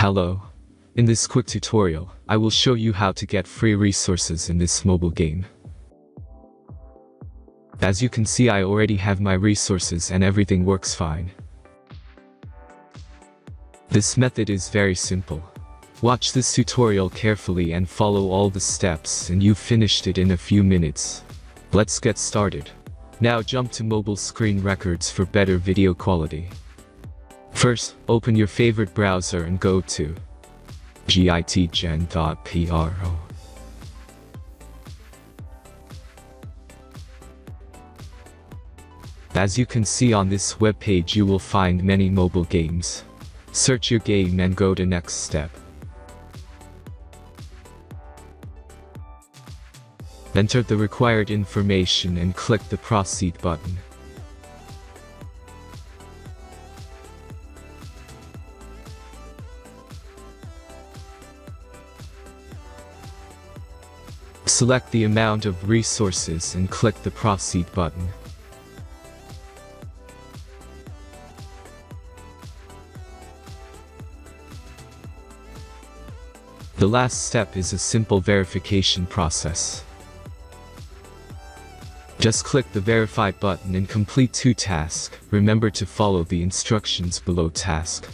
Hello. In this quick tutorial, I will show you how to get free resources in this mobile game. As you can see, I already have my resources and everything works fine. This method is very simple. Watch this tutorial carefully and follow all the steps and you've finished it in a few minutes. Let's get started. Now jump to mobile screen records for better video quality. First, open your favorite browser and go to hack..Our. As you can see on this web page, you will find many mobile games. Search your game and go to next step. Enter the required information and click the proceed button. Select the amount of resources and click the proceed button. The last step is a simple verification process. Just click the verify button and complete 2 tasks. Remember to follow the instructions below task.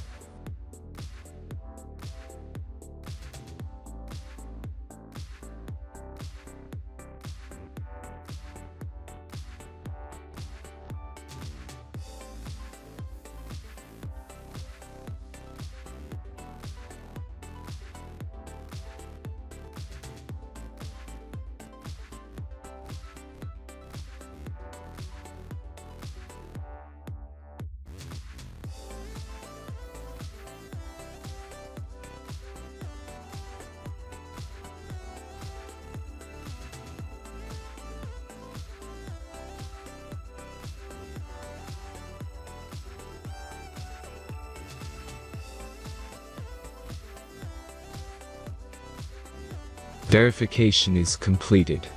Verification is completed.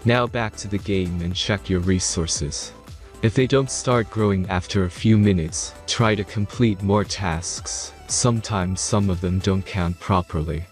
Now back to the game and check your resources. If they don't start growing after a few minutes, try to complete more tasks. Sometimes some of them don't count properly.